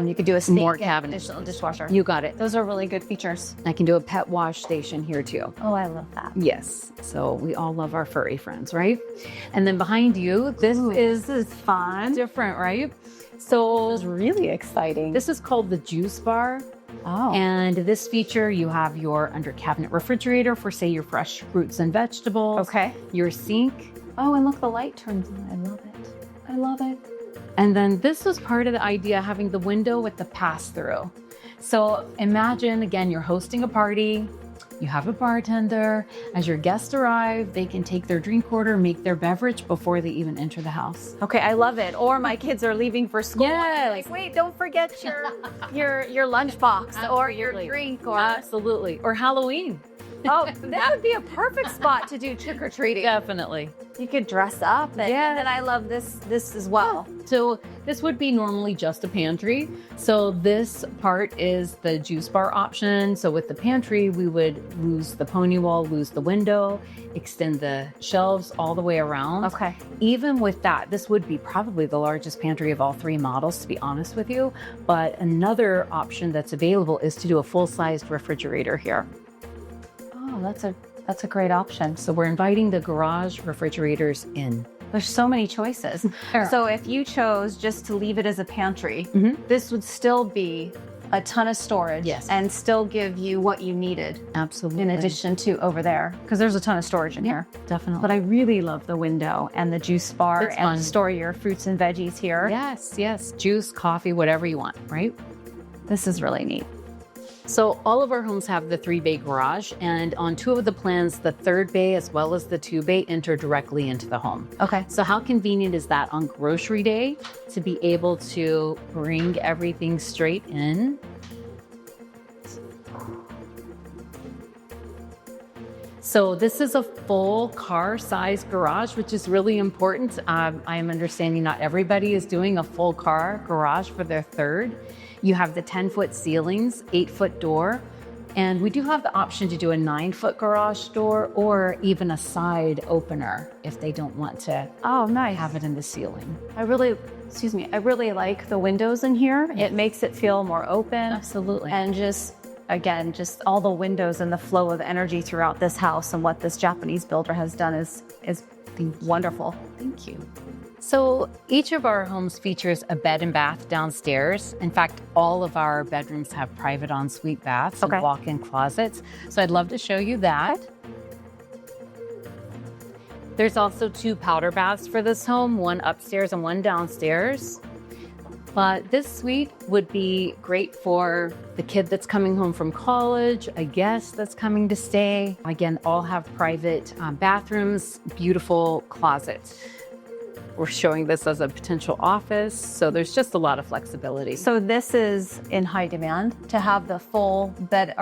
you could do a sink More and cabinets. additional dishwasher. You got it. Those are really good features. I can do a pet wash station here too. Oh, I love that. Yes. So we all love our furry friends, right? And then behind you, this is fun. different, right? So It's really exciting. this is called the juice bar. Oh. And this feature, you have your under cabinet refrigerator for, say, your fresh fruits and vegetables. Okay. Your sink. Oh, and look, the light turns on. I love it. I love it. And then this was part of the idea, having the window with the pass-through. So imagine, again, you're hosting a party. You have a bartender. As your guests arrive, they can take their drink order, make their beverage before they even enter the house. Okay, I love it. Or my kids are leaving for school. Yes. Like, wait, don't forget your lunchbox or your Absolutely. drink or Absolutely. Or Halloween. oh, this would be a perfect spot to do trick or treating. Definitely. You could dress up, and then I love this as well. So this would be normally just a pantry. So this part is the juice bar option. So with the pantry, we would lose the pony wall, lose the window, extend the shelves all the way around. Okay. Even with that, this would be probably the largest pantry of all three models, to be honest with you. But another option that's available is to do a full-sized refrigerator here. Oh, that's a great option. So we're inviting the garage refrigerators in. There's so many choices. Sure. So if you chose just to leave it as a pantry, Mhm. this would still be a ton of storage. Yes. And still give you what you needed Absolutely. in addition to over there, because there's a ton of storage in here. Definitely. But I really love the window and the juice bar It's and fun. store your fruits and veggies here. Yes. Juice, coffee, whatever you want, right? This is really neat. So all of our homes have the 3-bay garage, and on 2 of the plans, the 3rd bay as well as the 2-bay enter directly into the home. Okay. So how convenient is that on grocery day to be able to bring everything straight in? So this is a full car-size garage, which is really important. I am understanding not everybody is doing a full car garage for their 3rd. You have the 10-foot ceilings, 8-foot door, and we do have the option to do a 9-foot garage door or even a side opener if they don't want to Oh, nice. have it in the ceiling. I really like the windows in here. It makes it feel more open. Absolutely. And just all the windows and the flow of energy throughout this house, and what this Japanese builder has done is wonderful. Thank you. So each of our homes features a bed and bath downstairs. In fact, all of our bedrooms have private ensuite baths and walk-in closets. So I'd love to show you that. There's also 2 powder baths for this home, one upstairs and one downstairs. But this suite would be great for the kid that's coming home from college, a guest that's coming to stay. Again, all have private bathrooms, beautiful closets. We're showing this as a potential office, so there's just a lot of flexibility. So this is in high demand to have the full bed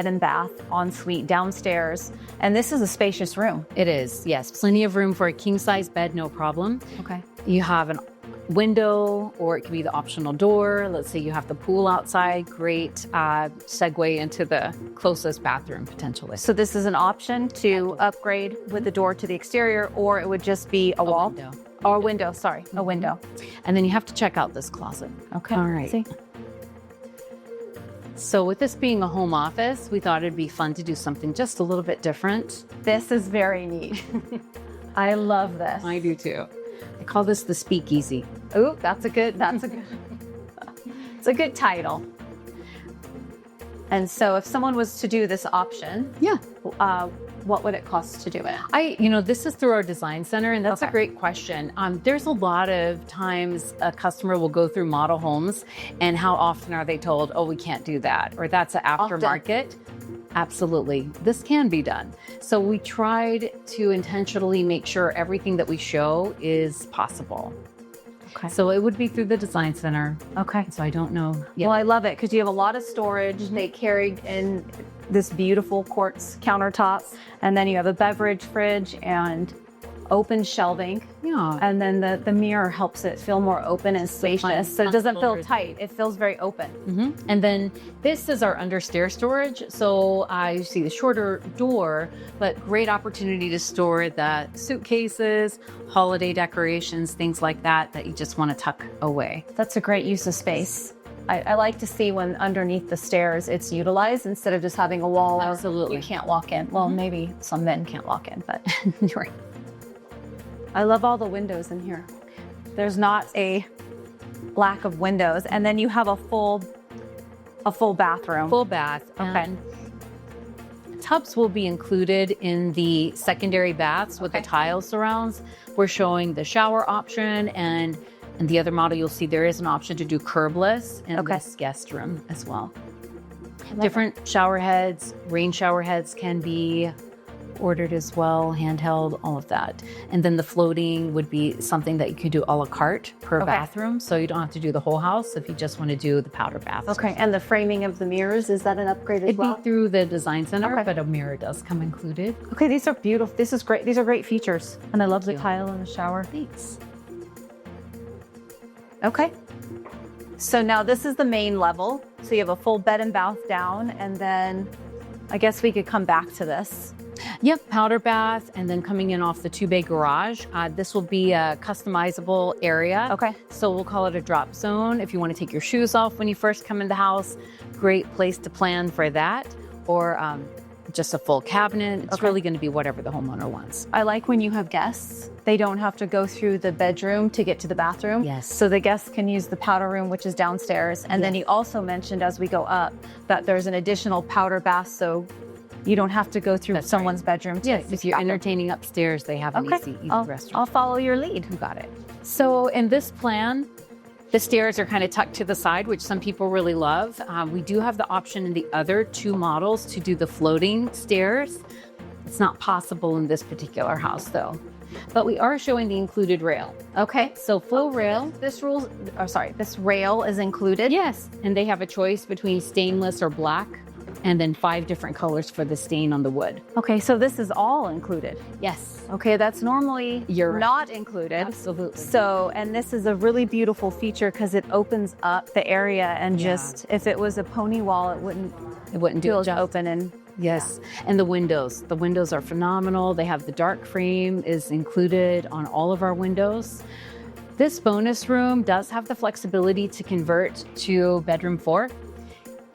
and bath ensuite downstairs. And this is a spacious room. It is, yes. Plenty of room for a king-size bed, no problem. Okay. You have a window, or it could be the optional door. Let's say you have the pool outside. Great segue into the closest bathroom, potentially. So this is an option to upgrade with the door to the exterior, or it would just be a wall. Window. Or a window, sorry, a window. And then you have to check out this closet. Okay. All right. See? So with this being a home office, we thought it'd be fun to do something just a little bit different. This is very neat. I love this. I do too. I call this the speakeasy. Ooh, it's a good title. And so if someone was to do this option, Yeah. what would it cost to do it? This is through our design center, and that's a great question. There's a lot of times a customer will go through model homes, and how often are they told, oh, we can't do that, or that's an aftermarket? Absolutely. This can be done. So we tried to intentionally make sure everything that we show is possible. Okay. So it would be through the design center. Okay. So I don't know. Well, I love it because you have a lot of storage. They carried in this beautiful quartz countertop, and then you have a beverage fridge and open shelving. Yeah. And then the mirror helps it feel more open and spacious. So it doesn't feel tight. It feels very open. Mm-hmm. And then this is our understair storage. So I see the shorter door, but great opportunity to store the suitcases, holiday decorations, things like that you just want to tuck away. That's a great use of space. I like to see when underneath the stairs it's utilized instead of just having a wall. Absolutely. You can't walk in. Well, maybe some men can't walk in, but Right. I love all the windows in here. There's not a lack of windows. And then you have a full bathroom. Full bath. Okay. Tubs will be included in the secondary baths with the tile surrounds. We're showing the shower option, and in the other model, you'll see there is an option to do curbless in this guest room as well. Different shower heads, rain shower heads can be ordered as well, handheld, all of that. And then the floating would be something that you could do a la carte per bathroom. So you don't have to do the whole house if you just want to do the powder bath. Okay. And the framing of the mirrors, is that an upgrade as It'd well? be through the design center, but a mirror does come included. Okay, these are beautiful. This is great. These are great features. And I love the tile in the shower. Thanks. Okay. So now this is the main level. So you have a full bed and bath down, and then I guess we could come back to this. Yep, powder bath, and then coming in off the 2-bay garage. This will be a customizable area. Okay. So we'll call it a drop zone. If you want to take your shoes off when you first come in the house, great place to plan for that. Or just a full cabinet. It's really going to be whatever the homeowner wants. I like when you have guests, they don't have to go through the bedroom to get to the bathroom. Yes. So the guests can use the powder room, which is downstairs. And then you also mentioned as we go up that there's an additional powder bath, so you don't have to go through someone's bedroom. Yes, if you're entertaining upstairs, they have an easy restroom. I'll follow your lead. You got it. So in this plan, the stairs are kind of tucked to the side, which some people really love. We do have the option in the other 2 models to do the floating stairs. It's not possible in this particular house though, but we are showing the included rail. Okay. So full rail. This rail is included? Yes. And they have a choice between stainless or black, and then 5 different colors for the stain on the wood. Okay, so this is all included. Yes. Okay, that's normally not included. Absolutely. So, and this is a really beautiful feature because it opens up the area, and just, if it was a pony wall, it wouldn't do it open. And yes. And the windows are phenomenal. They have the dark frame is included on all of our windows. This bonus room does have the flexibility to convert to bedroom 4.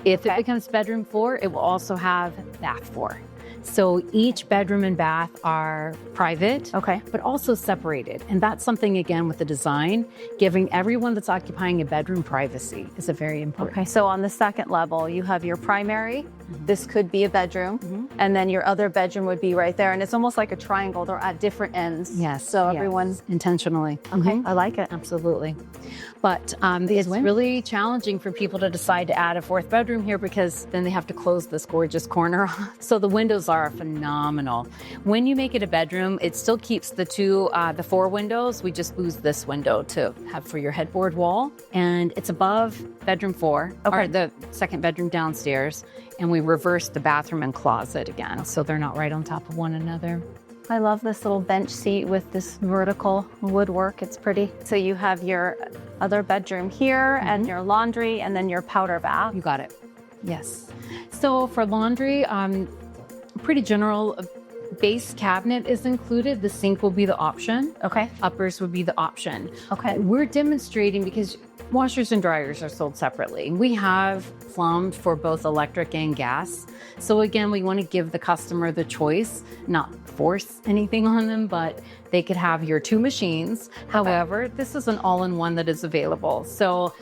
If it becomes bedroom 4, it will also have bath 4. So each bedroom and bath are private, but also separated. And that's something, again, with the design, giving everyone that's occupying a bedroom privacy is a very important. Okay, so on the second level, you have your primary. This could be a bedroom. And then your other bedroom would be right there. And it's almost like a triangle. They're at different ends. Yes. So everyone's intentionally. Okay, I like it. Absolutely. But it's really challenging for people to decide to add a 4th bedroom here, because then they have to close this gorgeous corner. So the windows are phenomenal. When you make it a bedroom, it still keeps the 4 windows. We just lose this window to have for your headboard wall. And it's above bedroom 4, or the second bedroom downstairs. And we reverse the bathroom and closet again, so they're not right on top of one another. I love this little bench seat with this vertical woodwork. It's pretty. So you have your other bedroom here and your laundry, and then your powder bath. You got it. Yes. So for laundry, pretty general. Base cabinet is included. The sink will be the option. Okay. Uppers would be the option. Okay. We're demonstrating because Washers and dryers are sold separately. We have plumbed for both electric and gas. So again, we want to give the customer the choice, not force anything on them, but they could have your 2 machines. However, this is an all-in-one that is available. So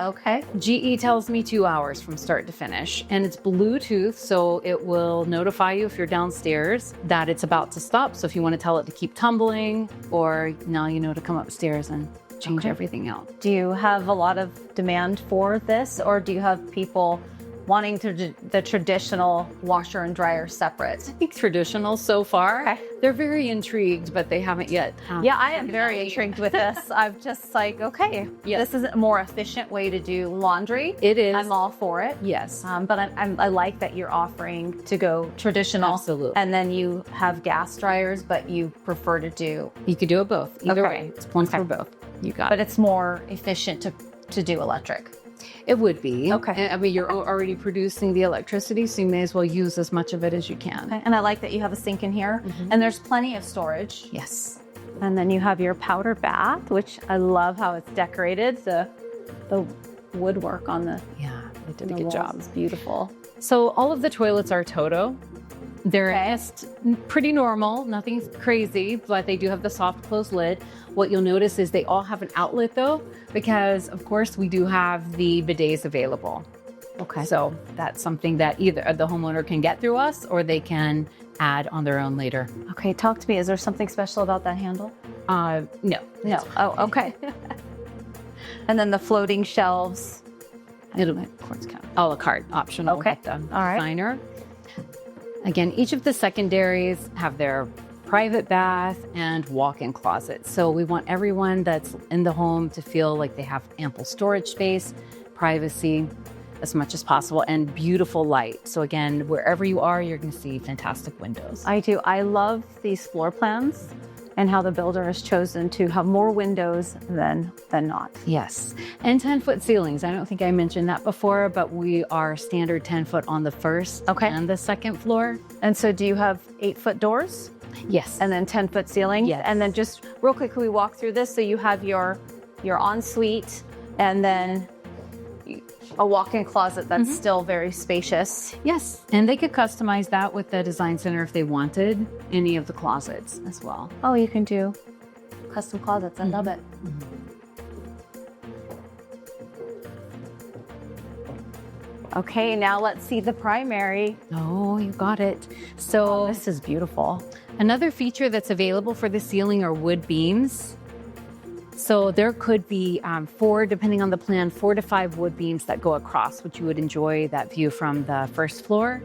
GE tells me 2 hours from start to finish, and it's Bluetooth, so it will notify you if you're downstairs that it's about to stop. So if you want to tell it to keep tumbling, or now you know to come upstairs and change everything out. Do you have a lot of demand for this, or do you have people wanting to do the traditional washer and dryer separate? I think traditional so far. They're very intrigued, but they haven't yet. Yeah, I am very intrigued with this. I'm just like, okay, this is a more efficient way to do laundry. It is. I'm all for it. Yes. But I like that you're offering to go traditional. Absolutely. And then you have gas dryers, but you prefer to do... You could do it both. Either way. It's one for both. You got it. But it's more efficient to do electric. It would be. Okay. I mean, you're already producing the electricity, so you may as well use as much of it as you can. Okay. And I like that you have a sink in here, and there's plenty of storage. Yes. And then you have your powder bath, which I love how it's decorated. The woodwork on the they did a good job. It's beautiful. So all of the toilets are Toto. They're just pretty normal, nothing crazy, but they do have the soft close lid. What you'll notice is they all have an outlet though, because of course we do have the bidets available. Okay. So that's something that either the homeowner can get through us or they can add on their own later. Okay, talk to me. Is there something special about that handle? No. No. Oh, okay. And then the floating shelves. It'll be, of course, a la carte, optional. Okay. With the All right. designer. Again, each of the secondaries have their private bath and walk-in closet. So we want everyone that's in the home to feel like they have ample storage space, privacy as much as possible, and beautiful light. So again, wherever you are, you're going to see fantastic windows. I do. I love these floor plans and how the builder has chosen to have more windows than not. Yes. And 10-foot ceilings. I don't think I mentioned that before, but we are standard 10-foot on the first and the second floor. And so do you have 8-foot doors? Yes. And then 10-foot ceiling? Yes. And then just real quick, can we walk through this? So you have your ensuite and then a walk-in closet that's still very spacious. Yes, and they could customize that with the design center if they wanted any of the closets as well. Oh, you can do custom closets. I love it. Okay, now let's see the primary. Oh, you got it. So this is beautiful. Another feature that's available for the ceiling are wood beams. So there could be 4, depending on the plan, 4 to 5 wood beams that go across, which you would enjoy that view from the first floor.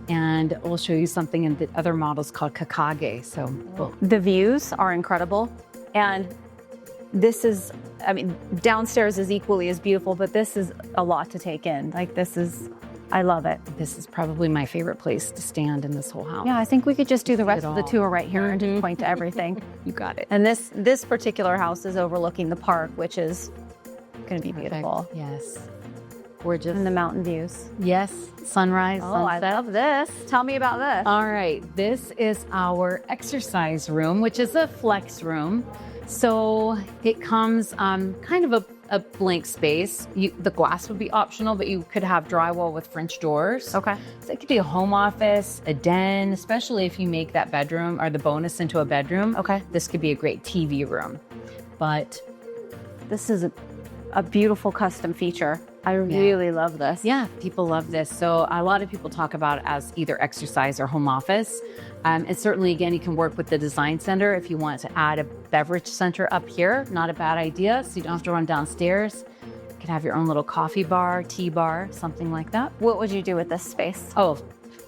And we'll show you something in the other models called Kakage. So the views are incredible. And this is, I mean, downstairs is equally as beautiful, but this is a lot to take in. Like this is, I love it. This is probably my favorite place to stand in this whole house. Yeah, I think we could just do the rest of the tour right here and just point to everything. You got it. And this particular house is overlooking the park, which is going to be beautiful. Yes. Gorgeous. And the mountain views. Yes. Sunrise, Oh, sunset. I love this. Tell me about this. All right. This is our exercise room, which is a flex room. So it comes kind of a blank space. The glass would be optional, but you could have drywall with French doors. Okay. So it could be a home office, a den, especially if you make that bedroom or the bonus into a bedroom. Okay. This could be a great TV room. But this is a beautiful custom feature. I really love this. yeah, people love this. So a lot of people talk about it as either exercise or home office. And certainly, again, you can work with the design center if you want to add a beverage center up here. Not a bad idea. So you don't have to run downstairs. You can have your own little coffee bar, tea bar, something like that. What would you do with this space? Oh,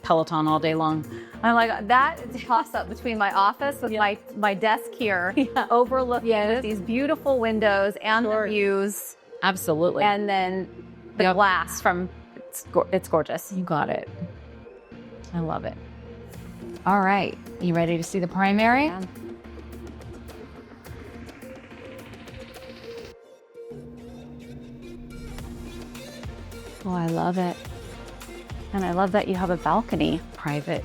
Peloton all day long. I'm like, that toss up between my office with my desk here, overlooking these beautiful windows and the views. Absolutely. And then the glass from, it's gorgeous. You got it. I love it. All right. You ready to see the primary? Yeah. Oh, I love it. And I love that you have a balcony. Private.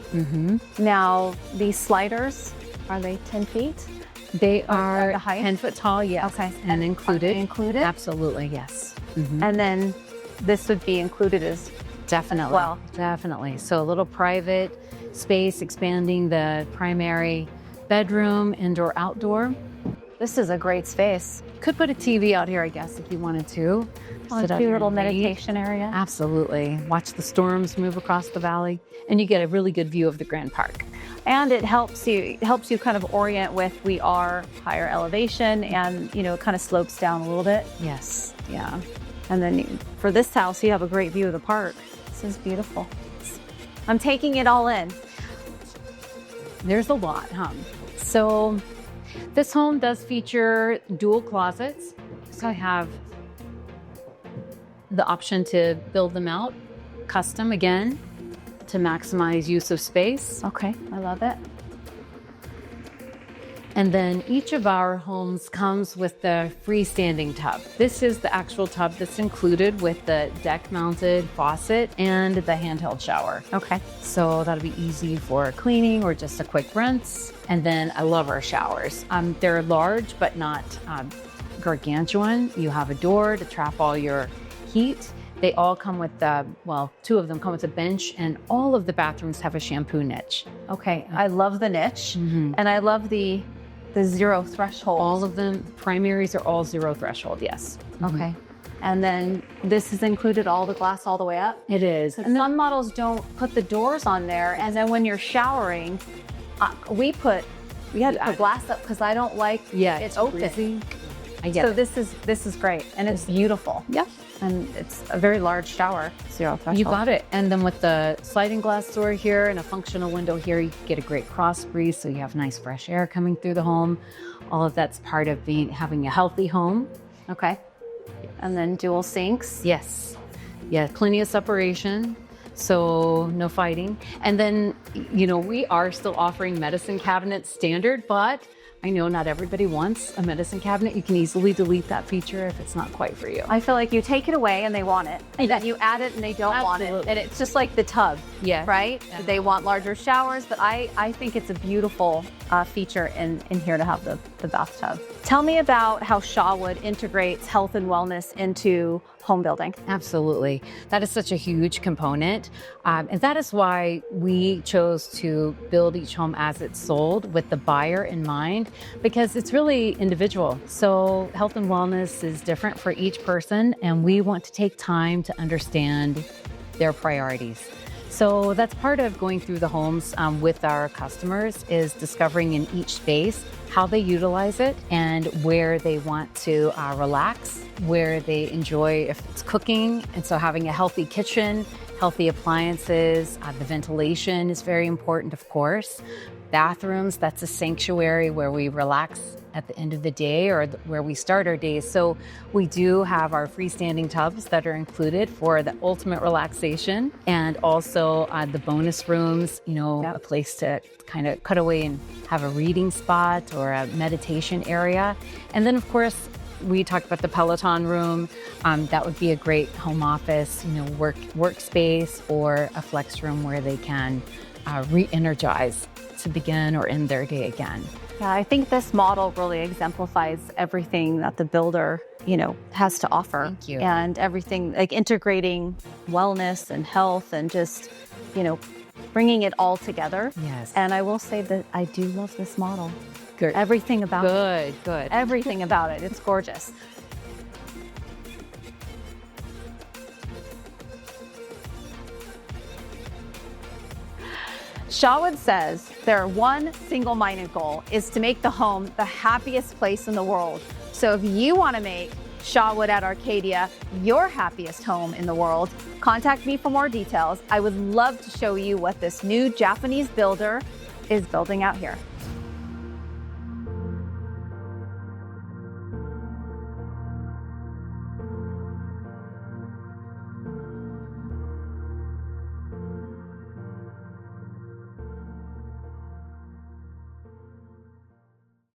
Now, these sliders, are they 10 feet? They are the height? 10 foot tall, yes. Okay. And included. Included? Absolutely, yes. And then this would be included as Definitely. well. Definitely. So a little private space, expanding the primary bedroom, indoor, outdoor. This is a great space. Could put a TV out here, I guess, if you wanted to. A Sit out cute here little and read. meditation area. Absolutely. Watch the storms move across the valley, and you get a really good view of the Grand Park. And it helps you kind of orient with, we are higher elevation, and it kind of slopes down a little bit. Yes. Yeah. And then for this house, you have a great view of the park. This is beautiful. I'm taking it all in. There's a lot, huh? So this home does feature dual closets. So I have the option to build them out custom again to maximize use of space. Okay, I love it. And then each of our homes comes with the freestanding tub. This is the actual tub that's included with the deck-mounted faucet and the handheld shower. Okay. So that'll be easy for cleaning or just a quick rinse. And then I love our showers. They're large, but not gargantuan. You have a door to trap all your heat. They all come with two of them come with a bench, and all of the bathrooms have a shampoo niche. Okay, I love the niche, and I love the zero threshold. All of them, primaries are all zero threshold, yes. Okay. And then this is included all the glass all the way up? It is. And some models don't put the doors on there, and then when you're showering, we had to put glass up because I don't like it's open. Breezy. I get it. This is great, and it's beautiful. Yep. And it's a very large shower, zero threshold. You got it. And then with the sliding glass door here and a functional window here, you get a great cross breeze, so you have nice fresh air coming through the home. All of that's part of having a healthy home. Okay. And then dual sinks. Yes. Yeah, plenty of separation, so no fighting. And then, we are still offering medicine cabinets standard, but I know not everybody wants a medicine cabinet. You can easily delete that feature if it's not quite for you. I feel like you take it away and they want it. And then you add it and they don't want it. And it's just like the tub, right? Yeah. They want larger showers, but I think it's a beautiful feature in here to have the bathtub. Tell me about how Shawood integrates health and wellness into home building. Absolutely. That is such a huge component. And that is why we chose to build each home as it's sold with the buyer in mind, because it's really individual. So health and wellness is different for each person, and we want to take time to understand their priorities. So that's part of going through the homes with our customers, is discovering in each space how they utilize it and where they want to relax, where they enjoy, if it's cooking. And so having a healthy kitchen, healthy appliances, the ventilation is very important, of course. Bathrooms, that's a sanctuary where we relax at the end of the day, or where we start our days. So we do have our freestanding tubs that are included for the ultimate relaxation, and also the bonus rooms, a place to kind of cut away and have a reading spot or a meditation area. And then, of course, we talked about the Peloton room. That would be a great home office, workspace, or a flex room where they can re-energize to begin or end their day again. Yeah, I think this model really exemplifies everything that the builder, has to offer. Thank you. And everything, like integrating wellness and health and just, bringing it all together. Yes. And I will say that I do love this model. Good. Everything about it. Good. Everything about it. It's gorgeous. Shawood says their one single-minded goal is to make the home the happiest place in the world. So if you want to make Shawood at Arcadia your happiest home in the world, contact me for more details. I would love to show you what this new Japanese builder is building out here.